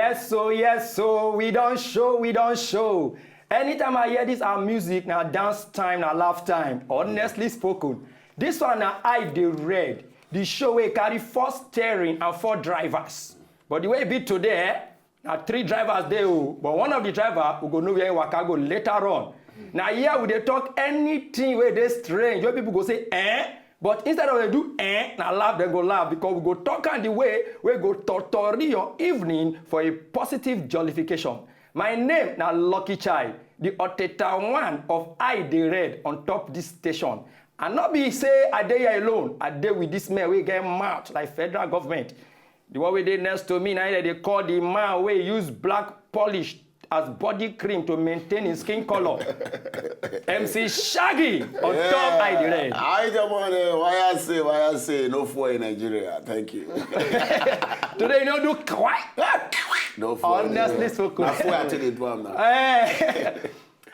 Yes, so we don't show. Anytime I hear this our music, now dance time, now laugh time. Honestly spoken, this one now Dey Red. The show will carry 4 steering and 4 drivers. But the way it be today, now 3 drivers there, but one of the driver will go know where waka go later on. Now here we dey talk anything where they strange, where people go say but instead of they do now laugh, they go laugh because we go talk on the way we go totori your evening for a positive jollification. My name now Lucky Child, the Oteta one of Dey Red on top this station. And not be say I dey here alone, I dey with this man we get mouth like federal government. The one we dey next to me now they call the man we use black polish as body cream to maintain his skin color. MC Shaggy on top Dey Red. I don't want why I say no for in Nigeria. Thank you. Today you know do kwai. No for. Honestly spoken. That's why I tell you now.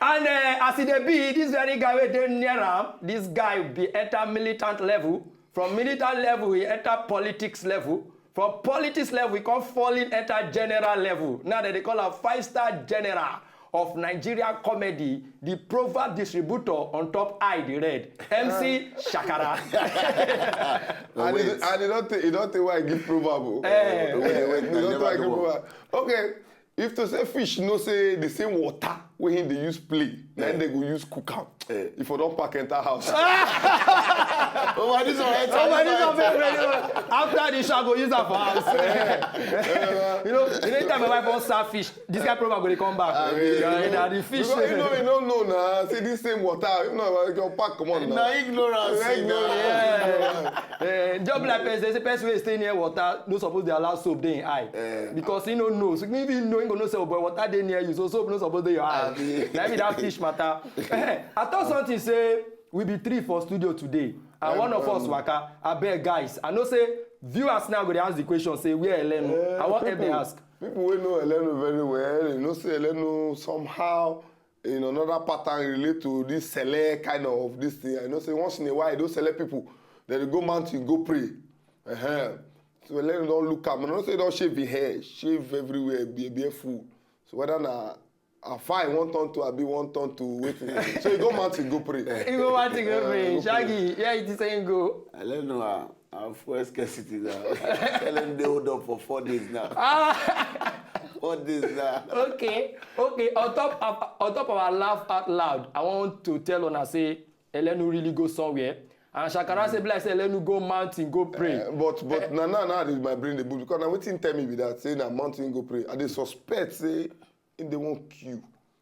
And as it be, this very guy we dey near him, this guy be enter militant level. From militant level, he enter politics level. From politics level, we come falling enter general level. Now that they call a 5-star general of Nigeria comedy, the proverb distributor on top Dey Red, MC Shakara. and you don't think why I give proverb. You don't think I give proverb. Okay, if to say fish, no say the same water when they use play, then they go use cook am. If you don't pack enter house. This one After the show, I go use that for house. You know, anytime my wife wants serve fish, this guy probably go come back. The fish. Because you don't know now. See this same water, you know, you can pack come on now. Now ignorance. Job like person, say person wey stay near water, no suppose they allow soap dey in eye. Because he no know. So maybe you know he go know say boy water dey near you, so soap no suppose dey your eye. Na be that fish matter. I thought something say we be 3 for studio today. And one of us waka, abeg guys, I know say viewers now go dey ask the question say where Elenu? I want help dey ask. People wey know Elenu very well, you know say Elenu somehow in another pattern relate to this select kind of this thing. I know say once in a while those select people, they go mountain, go pray. So Elenu don't look am. I know say don't shave the hair, shave everywhere, be full. So whether na Afta one turn to Abi, one turn to waiting. So you go mountain, go pray. You go mountain, go pray. Shaggy, yeah, it is saying go. I don't know. I'm full scarcity now. Tell them they hold up for 4 days now. 4 days now. Okay. On top of our laugh out loud, I want to tell Ona say Elenu really go somewhere. And Shakara say like say Elenu go mountain, go pray. But now this my brain the book because now waiting tell me with that say na mountain go pray. And they suspect say they won't queue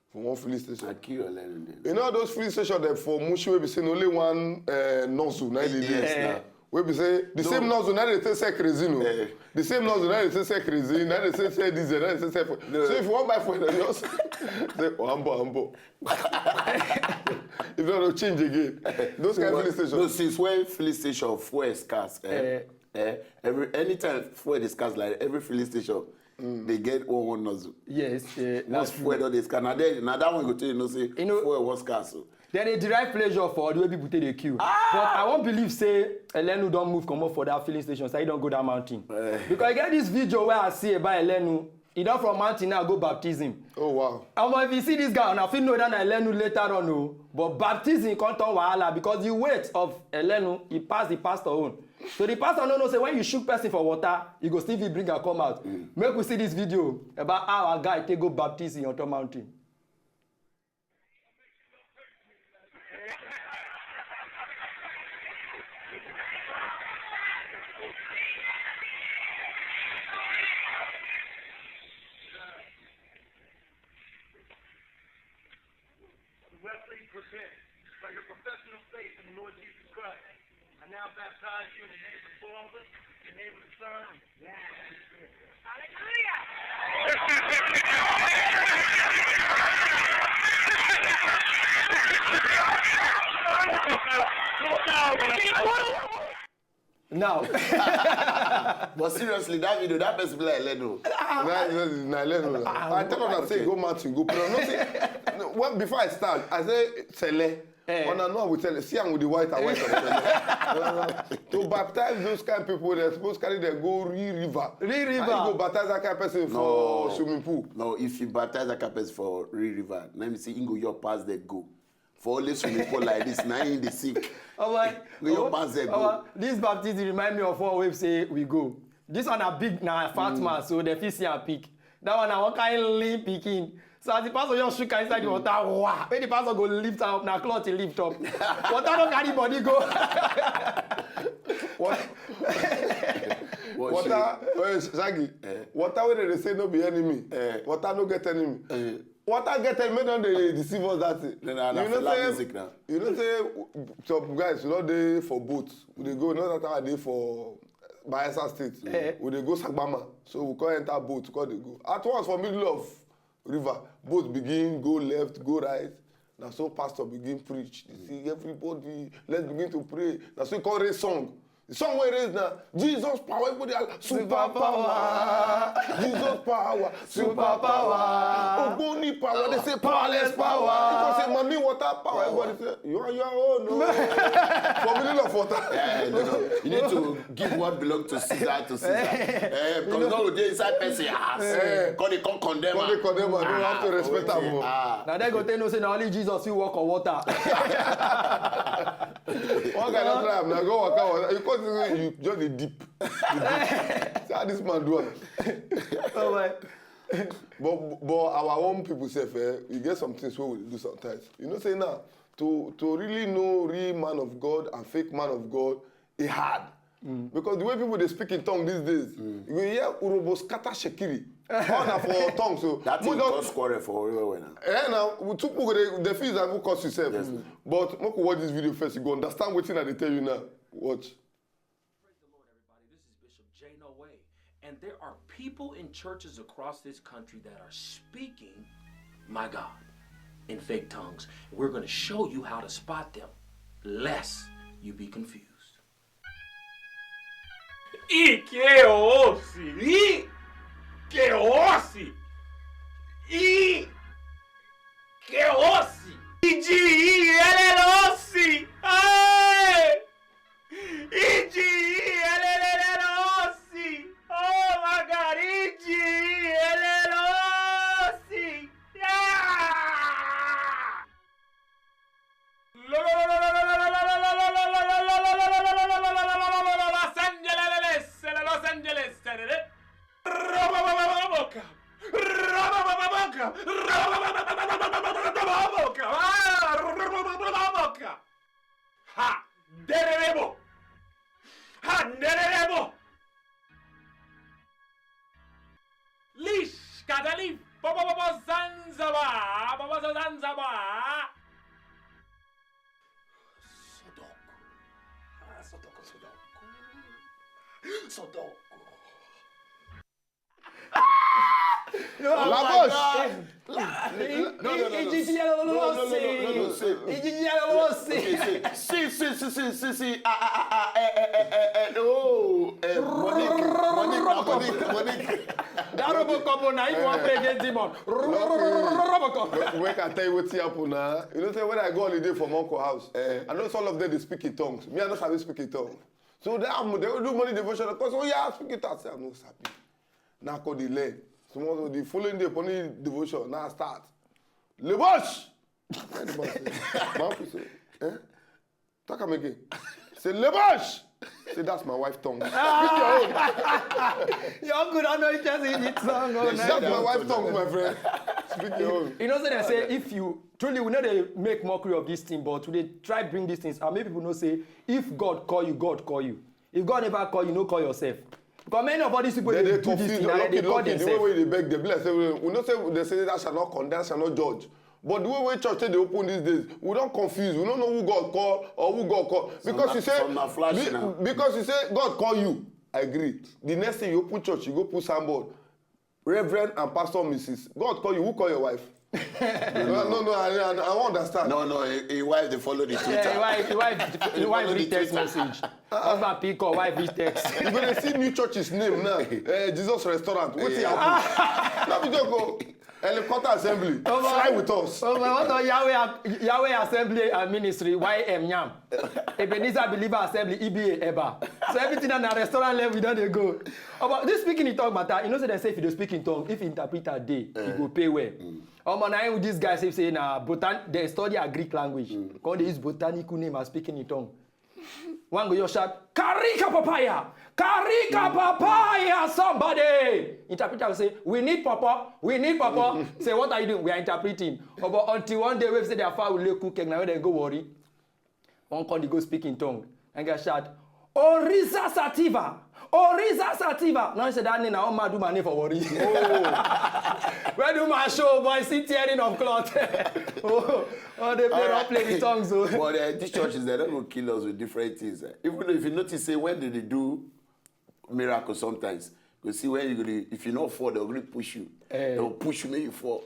for one filling station. I queue Elenu. You know those filling stations that for Mushi we be saying only one nozzle now they do. We be say the same nozzle now they say crazy no. The same nozzle now they say crazy. Now they say diesel. Now they say so if you want buy for it, just say ambo. If you don't change again, those kind of filling stations. No, since when filling station fuel is scarce, anytime fuel is scarce like every filling station. They get one nozzle. Yes, that's fuel on this car. Now that one go tell you, say fuel was scarce. Then they derive pleasure for the way people take the queue. But I won't believe say Elenu don't move come up for that filling station, so he don't go down mountain. Because I get this video where I see about Elenu, he don't from mountain now go baptism. Oh wow. And if you see this guy, I feel know that Elenu later on, no. But baptism can't turn wahala because the weight of Elenu, he passed the pastor on. So the pastor no say when you shoot person for water, you go still bring and come out. Make we see this video about how our guy take go baptism on top mountain. By your professional faith in the Lord Jesus Christ. I now baptize you in the name of the Father, in the name of the Son, and in the name of the Holy Spirit. Hallelujah! Now, but seriously, that video, that person be like Elenu. I tell them that say go mountain, go pray. No, say, well, before I start, I say Sele. On and on we tell you, see am with the white and white. To baptize those kind of people, they're supposed to carry them go river. River. How you go baptize that kind of person for swimming pool? No, if you baptize that kind of person for river, let me see, Ingo your pass there go. For only swimming pool like this, now in the sick. Your pass there go. This baptism remind me of what we say we go. This one a big, now a fat man, so the fish and pick. That one a one kind lean picking. So as the pastor just shook inside the water, wow. When the pastor go lift up, now cloth he lift up. Water don't carry body go. Water, Shaggy. Water where they say no be enemy. Water no get enemy. Water get enemy, don't they deceive us that thing. You know say some guys, you know they for boats. They go, not that time they for Bayelsa State. We they go Sagbama. So we can't enter boat, because they go. At once for middle of river, boat begin, go left, go right. Now so pastor begin preach. You see everybody, let's begin to pray. Now so he call raise song. The song where it is now, Jesus power, everybody super power. Jesus power, super power. Ogoni power, they say powerless power. Because say mommy water power, everybody say you are your own. No. For middle of water. No. You need to give what belongs to Caesar to Caesar. Because no day inside person ass. God they can't condemn. God they condemn and don't have to respect them. Now they go tell no say now only Jesus will walk on water. One guy don't try, now go walk out. You just the deep. See how this man do it. Oh my. But our own people say, you get some things where we do sometimes. You know, say now, to really know real man of God and fake man of God, it's hard. Because the way people they speak in tongue these days, you will hear Urobo scatter shekiri. All that for tongue. So that thing cause quarrel for everywhere now. Now, we took the fees that will cost yourself. Yes. But Moko watch this video first, you go understand what they tell you now. Watch. Praise the Lord, everybody. This is Bishop J. No Way. And there are people in churches across this country that are speaking, my God, in fake tongues. We're going to show you how to spot them, lest you be confused. E que osse! E que osse! E que osse! E de ele osse! Ai! E de ele osse! Oh, Margaride! Ele osse! Ha! Derebo! Ha! Derebo! Lish! Kadali! Baba Zanzaba! Baba Zanzaba! Sodoko. La voz! See. Monique. That Robocop now you want to play against demon. Robocop. When I tell you what's happening now, you know, say when I go holiday from Uncle house, I know some of them they speak in tongues. Me, I don't have speak in tongues. So they will do money devotion. Because oh yeah, speak in tongues. I'm not happy. Now call the learn. So the following day, money devotion. Now start. Le bosh. Talk again. Say le bosh. Say that's my wife tongue. Speak your own. You're good. I know you just in it song. That's my wife tongue, my friend. Speak your own. You know, so they say if you truly we know they make mockery of this thing, but they try bring these things. And many people know say if God call you, God call you. If God never call you, no call yourself. Because many of all these people they do this thing, they call themselves. The way they beg, they bless. We don't say they say that shall not condemn, shall not judge. But the way church they open these days, we don't confuse. We don't know who God call or who God call. Because you say because you say God call you. I agree. The next thing you open church, you go put signboard. Reverend and Pastor Mrs. God call you. Who call your wife? No, I won't understand. No, a wife they follow the Twitter. Yeah, the wife read text message. Husband pick or wife read text. You're gonna see new church's name now. Jesus Restaurant. What's it happen? Let me just go. Helicopter assembly. Fly with us. Oh, my, what Yahweh Assembly and Ministry, YM Yam. Ebenezer Believer Assembly, EBA, EBA. So everything on the restaurant level, we don't go. But this speaking in tongue matter, you know, so they say if you speak in tongue, if you interpret a day, you go pay well. Now with this guy say they study a Greek language. Because they use botanical name as speaking in tongue. One go your shout, Karika papaya! Karika papaya! Somebody! Interpreter will say, we need papa, we need papa. Say, what are you doing? We are interpreting. But until one day we say their father will cook and now they go worry. One call they go speak in tongue. And get shout, Orisa sativa! Orisa sativa! Now I said that name now I do my name for worry. Where do my show boy see tearing of cloth? They play with tongues. But these churches, they don't go kill us with different things. Even if you notice, say, when they do miracles sometimes, you see when if you not fall, they'll really push you. They'll push you, make you fall.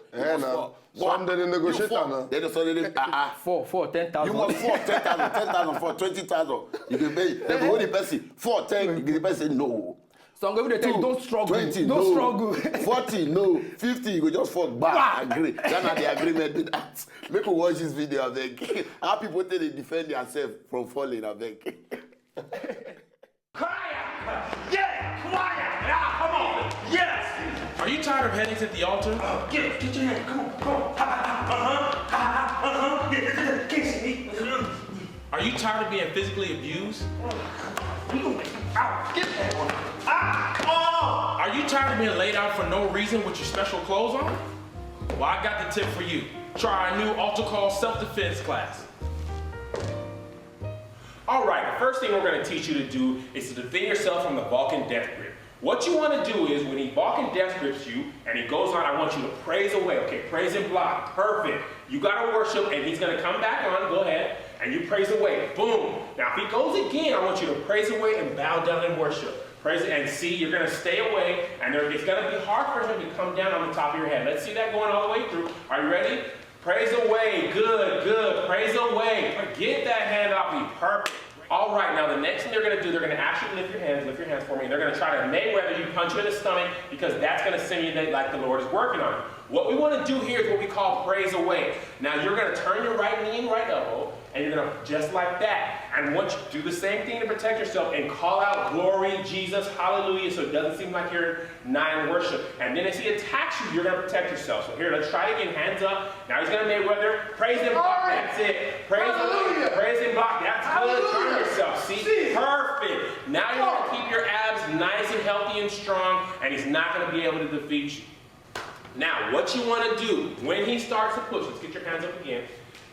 Some they negotiate now. They just say, 10,000. You want 4, 10,000, 10,000 for 20,000. You can pay. They go the person 4, 10. The person say no. Some people they tell you don't struggle. 20, don't no. struggle. 40, no. 50, you go just fall back. Agree. That's not the agreement with that. Make you watch this video, I beg. How people tell they defend themselves from falling, I beg. Yeah, quiet. Yeah, come on. Yes. Are you tired of heading to the altar? Get your hand. Come on. Can't see me. Are you tired of being physically abused? Get that one. Are you tired of being laid out for no reason with your special clothes on? Well, I got the tip for you. Try our new altar call self-defense class. All right, the first thing we're going to teach you to do is to defend yourself from the Vulcan death grip. What you want to do is when he Vulcan death grips you and he goes on, I want you to praise away. Okay, praise and block. Perfect. You got to worship and he's going to come back on. Go ahead. And you praise away. Boom. Now, if he goes again, I want you to praise away and bow down and worship. Praise it and see, you're going to stay away, and it's going to be hard for him to come down on the top of your head. Let's see that going all the way through. Are you ready? Praise away. Good, good. Praise away. Get that hand off me. Perfect. All right, now the next thing they're going to do, they're going to actually lift your hands for me, and they're going to try to Mayweather you, punch you in the stomach, because that's going to simulate like the Lord is working on you. What we want to do here is what we call praise away. Now you're going to turn your right knee and right elbow, and you're going to, just like that. And once you do the same thing to protect yourself and call out glory, Jesus, hallelujah, so it doesn't seem like you're not in worship. And then as he attacks you, you're going to protect yourself. So here, let's try it again, hands up. Now he's going to Mayweather, praise and block, that's it. Praise and block, that's good, turn yourself, see? Perfect. Now you're going to keep your abs nice and healthy and strong, and he's not going to be able to defeat you. Now, what you want to do, when he starts to push, let's get your hands up again.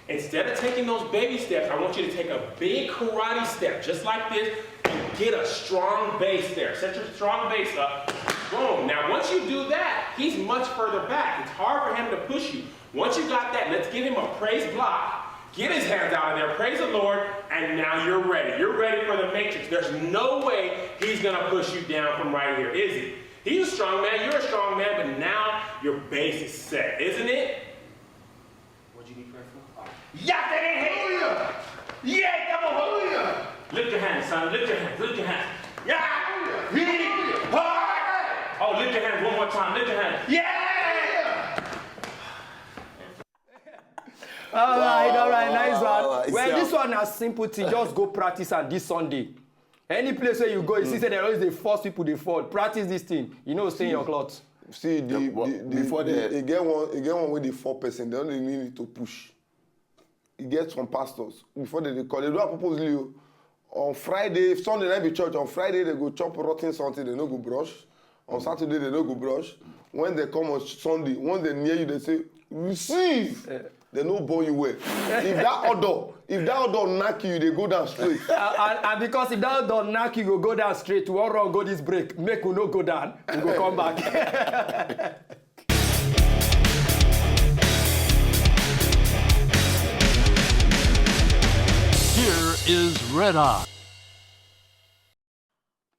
Instead of taking those baby steps, I want you to take a big karate step, just like this, and get a strong base there. Set your strong base up. Boom. Now, once you do that, he's much further back. It's hard for him to push you. Once you got that, let's give him a praise block. Get his hands out of there, praise the Lord, and now you're ready. You're ready for the matrix. There's no way he's going to push you down from right here, is he? He's a strong man, you're a strong man, but now your base is set, isn't it? What do you need prayer for? Hallelujah! Yeah, come on, hallelujah! Lift your hands, son, lift your hands, lift your hands. Yeah! Oh, lift your hands one more time, lift your hands. Yeah! All right, nice wow. one. Well, this one is simple thing. Just go practice on this Sunday. Any place where you go, you see that there always they force people they fall. Practice this thing. You know, stay in your clothes. See, before you get one with the 4%, they only need to push. You get some pastors before they call. They do have purposely on Friday, if Sunday night be church, on Friday they go chop rotten something, they no go brush. On Saturday they no go brush. When they come on Sunday, once they near you, they say, receive. They no born you well. If that odor knock you, they go down straight. And because if that don't knock you, go down straight. To all wrong, go this break. Make you no go down. You go come back. Here is Red Eye.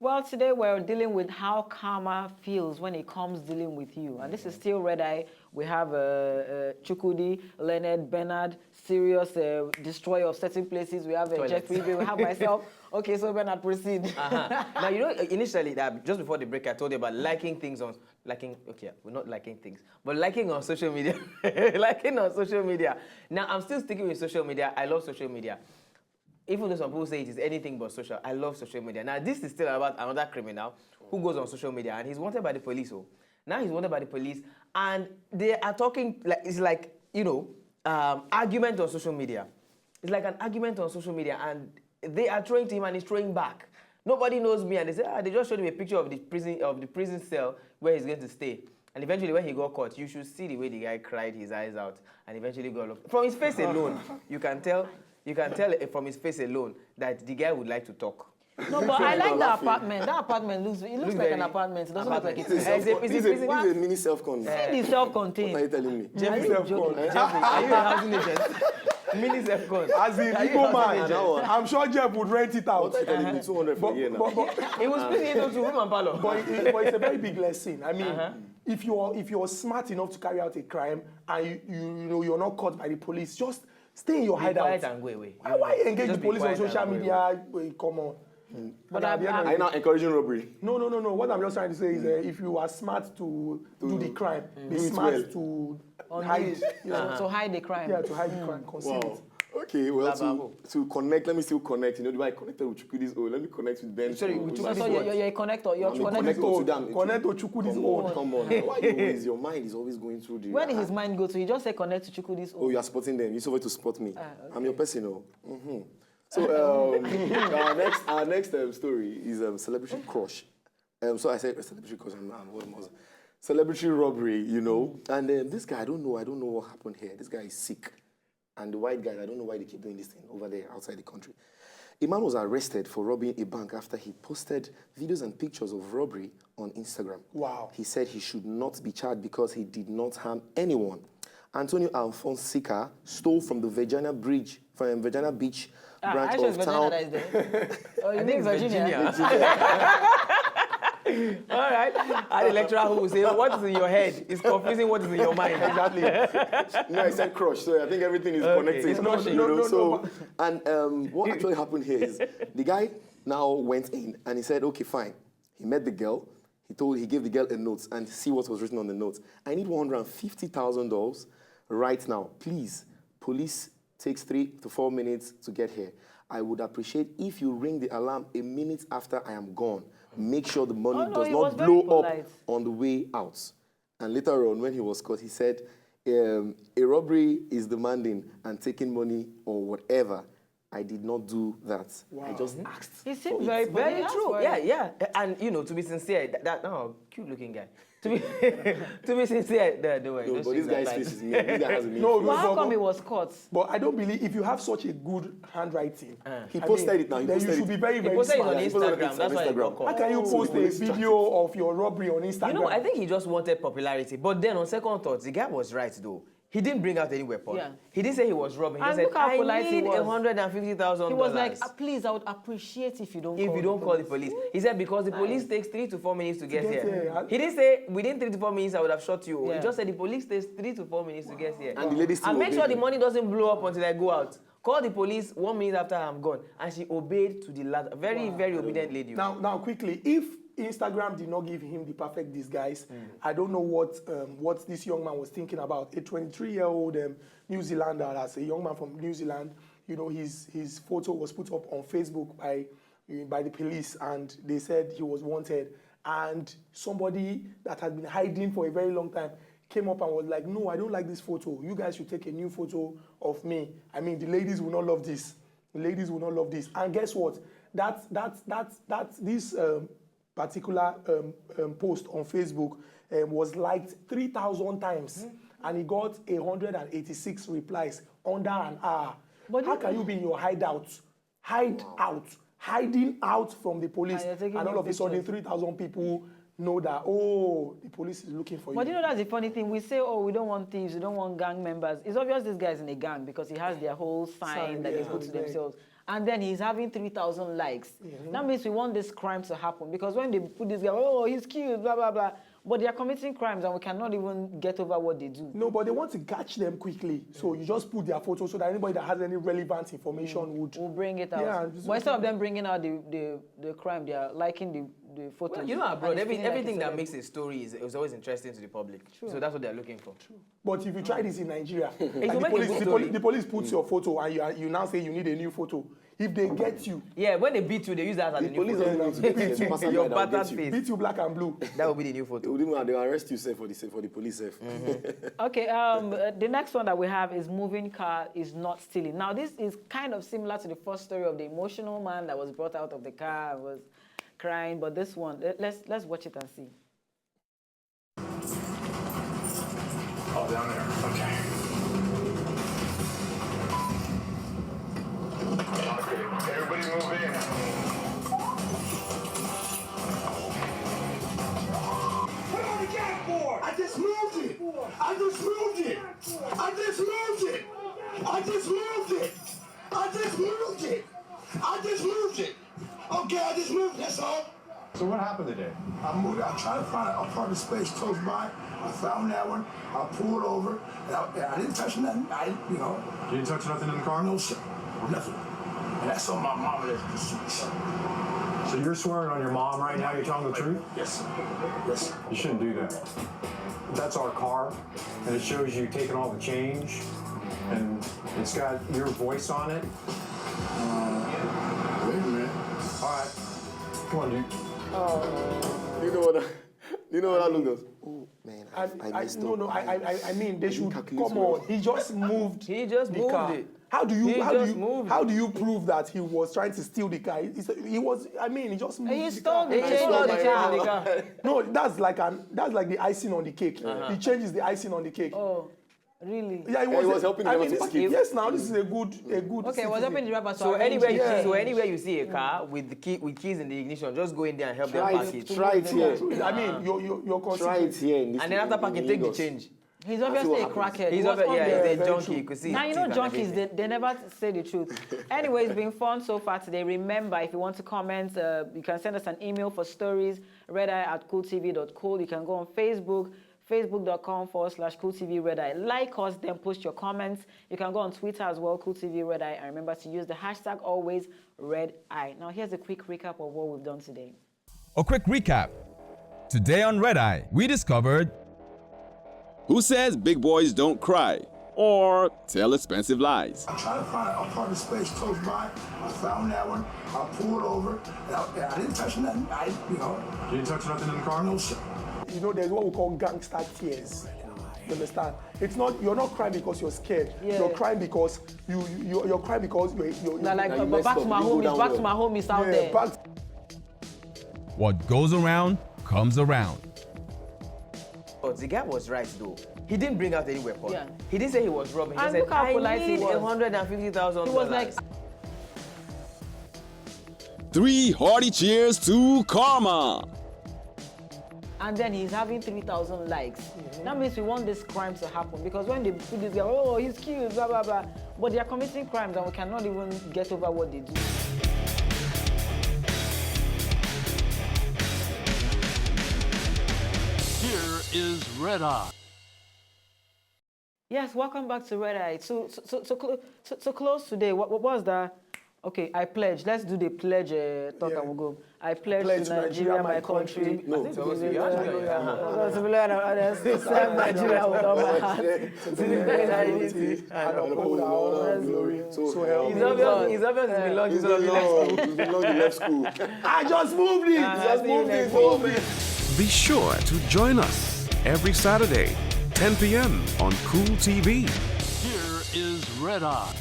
Well, today we're dealing with how karma feels when it comes dealing with you. And this is still Red Eye. We have Chukudi, Leonard, Bernard, serious destroyer of certain places. We have Jeffrey, we have myself. Okay, so Bernard, proceed. Now, you know, initially, just before the break, I told you about liking on social media. Liking on social media. Now, I'm still sticking with social media. I love social media. Even though some people say it is anything but social, I love social media. Now, this is still about another criminal who goes on social media, and he's wanted by the police. So now he's wanted by the police, and they are talking, it's like, you know, argument on social media. It's like an argument on social media, and they are throwing to him, and he's throwing back. Nobody knows me, and they say, they just showed him a picture of the prison cell where he's going to stay. And eventually, when he got caught, you should see the way the guy cried his eyes out, and eventually got off. From his face alone, you can tell from his face alone that the guy would like to talk. No, but I like the apartment. That apartment looks like an apartment. It doesn't look like This is a mini self-con. See the self-contained. What are you telling me? Jeffrey, joking. are you a housing agent? Mini self-con. As in Igbo man, I'm sure Jeff would rent it out. What are you telling me? 200 for a year now. He was splitting it into room and parlor. But it's a very big lesson. I mean, if you're smart enough to carry out a crime and you're not caught by the police, just stay in your hideout. Quiet and go away. Why engage the police on social media? Come on. But Are you now encouraging robbery? No. What I'm just trying to say is if you are smart to do the crime, be smart to hide. To hide the crime. Yeah, to hide the crime, conceal it. Okay, well, to connect, let me still connect. You know, the way I connected with Chukwudi's own. Let me connect with Ben. Sorry, so you're a connector. You're connected to them. Connect to Chukwudi's own. Come on. Why is your mind is always going through the... Where did his mind go to? He just said connect to Chukwudi's own. Oh, you are supporting them. You're supposed to support me. Okay. I'm your personal. So our next story is celebrity crush. So I said celebrity crush. What was it? Celebrity robbery, you know. And this guy, I don't know what happened here. This guy is sick. And the white guys, I don't know why they keep doing this thing over there outside the country. A man was arrested for robbing a bank after he posted videos and pictures of robbery on Instagram. Wow. He said he should not be charged because he did not harm anyone. Antonio Alfonseca stole from the Virginia Beach branch of town. I think Virginia. All right. And the lecturer who will say, what is in your head is confusing what is in your mind. Exactly. No, I said crush, so I think everything is connected. It's crushing. What actually happened here is the guy now went in and he said, okay, fine. He met the girl. He gave the girl a note and see what was written on the note. I need $150,000 right now. Please, police takes 3 to 4 minutes to get here. I would appreciate if you ring the alarm a minute after I am gone. Make sure the money does not blow up on the way out. And later on, when he was caught, he said, a robbery is demanding and taking money or whatever. I did not do that. Wow. I just asked. He seemed very true. Yeah. And, to be sincere, cute-looking guy. To be sincere, but this guy's face is mean. This guy has a mean face. But how come he was caught? But I don't believe if you have such a good handwriting, he posted it now. Then you should be very, very smart. He posted it on Instagram. That's why he got caught. How can you post a video of your robbery on Instagram? I think he just wanted popularity. But then on second thoughts, the guy was right though. He didn't bring out any weapon. Yeah. He didn't say he was robbing. He just said, I need $150,000. He was like, please, I would appreciate if you don't call the police. He said, because the police takes 3 to 4 minutes to get here. He didn't say, within 3 to 4 minutes, I would have shot you. Yeah. He just said, the police takes 3 to 4 minutes to get here. And the lady still make sure the money doesn't blow up until I go out. Call the police 1 minute after I'm gone. And she obeyed to the last. Very, very obedient lady. Now, quickly, if Instagram did not give him the perfect disguise, I don't know what this young man was thinking about. A 23-year-old New Zealander, as a young man from New Zealand, his photo was put up on Facebook by the police, and they said he was wanted. And somebody that had been hiding for a very long time came up and was like, no, I don't like this photo. You guys should take a new photo of me. I mean, the ladies will not love this. The ladies will not love this. And guess what? This particular post on Facebook was liked 3,000 times, and he got 186 replies under an hour. But how can you be in your hideout, hiding out from the police, and all of a sudden 3,000 people know that, the police is looking for you? But that's the funny thing. We say, we don't want thieves, we don't want gang members. It's obvious this guy's in a gang because he has their whole sign that they put to themselves. And then he's having 3,000 likes. That means we want this crime to happen. Because when they put this guy, he's cute, blah, blah, blah. But they are committing crimes and we cannot even get over what they do. No, but they want to catch them quickly. So you just put their photo so that anybody that has any relevant information would... We'll bring it out. Yeah, but instead of them bringing out the crime, they are liking the photos. Well, you know, abroad, And it's feeling everything like that a makes a story is always interesting to the public. True. So that's what they're looking for. But if you try this in Nigeria, will and make a good story. the police puts your photo and you now say you need a new photo. If they get you, Yeah, when they beat you, they use that as The a new police photo. don't need to get you. It's passer Your guy that will battered get you. face. beat you black and blue. That will be the new photo. They will arrest you for the police safe. Okay, the next one that we have is moving car is not stealing. Now, this is kind of similar to the first story of the emotional man that was brought out of the car and was crying, but this one, let's watch it and see. Oh, down there. Okay. Okay, everybody move in. Put on the jackboard. I just moved it. I just moved it. I just moved it. I just moved it. I just moved it. I just moved it. Okay, I just moved it. That's all. So what happened today? I moved it. I tried to find a parking space close by. I found that one. I pulled over. And I didn't touch nothing. I didn't, you know. You didn't touch nothing in the car? No, sir. Nothing. And that's on my mama. So you're swearing on your mom right now? You're telling the truth? Yes, sir. Yes, sir. You shouldn't do that. That's our car, and it shows you taking all the change, and it's got your voice on it. Wait a minute. All right. Come on, dude. You know what that look does? Oh man, I messed up. No, I mean they should calculate come well. on. He just moved. He just the moved car. it. How do you He just moved how it. do you prove that he was trying to steal the car? He was. I mean, he just moved. He the stole car. the change stole of the the change in the car. No, that's like the icing on the cake. He changes the icing on the cake. Oh, really? Yeah, he was helping the I driver mean, to escape. yes. Now this is a good. Okay, was helping the driver. So arrange anywhere, the so change. anywhere you see a car with the key, with keys in the ignition, just go in there and help them Try park it. it. Try it here. I mean, you're Try it considering. here. In this And then after parking, take the Lagos. change. He's obviously a what crackhead. He's He was on yeah, there. he's a very junkie. true. You could see. Now, you know teeth and junkies, everything. they never say the truth. Anyway, it's been fun so far today. Remember, if you want to comment, you can send us an email for stories, redeye@cooltv.cool. You can go on Facebook, facebook.com/cooltvredeye. Like us, then post your comments. You can go on Twitter as well, cooltvredeye. And remember to use the hashtag always redeye. Now, here's a quick recap of what we've done today. A quick recap. Today on Red Eye, we discovered Who says big boys don't cry or tell expensive lies? I tried to find a parking space close by. I found that one. I pulled over. And I didn't touch nothing. I didn't, you know. You didn't touch nothing in the car? No, sir. You know, there's what we call gangster tears. You understand? It's not. You're not crying because you're scared. Yeah. You're crying because you're crying because you're Now, like, you but messed back up. to my You go homies, down back to well. my homies out yeah, there. back. what goes around comes around. But the guy was right though. He didn't bring out any weapon. Yeah. He didn't say he was robbing. He And just look said, how I polite he need was. $150,000. He was like, 3 hearty cheers to karma. and then he's having 3,000 likes. That means we want this crime to happen because when they put this guy, oh, he's cute, blah, blah, blah. But they are committing crimes and we cannot even get over what they do. Here is Red Eye. Yes, welcome back to Red Eye. So close today. What was that? Okay, I pledge. Let's do the pledge talk and we'll go. I pledge to Nigeria, my country. No, To serve Nigeria with all my heart. To defend our unity and uphold our glory. So help me. It's obvious he belongs to He belongs to left school. I just moved it. Just moved it. Be sure to join us every Saturday, 10 p.m. on Cool TV. Here is Red Eye.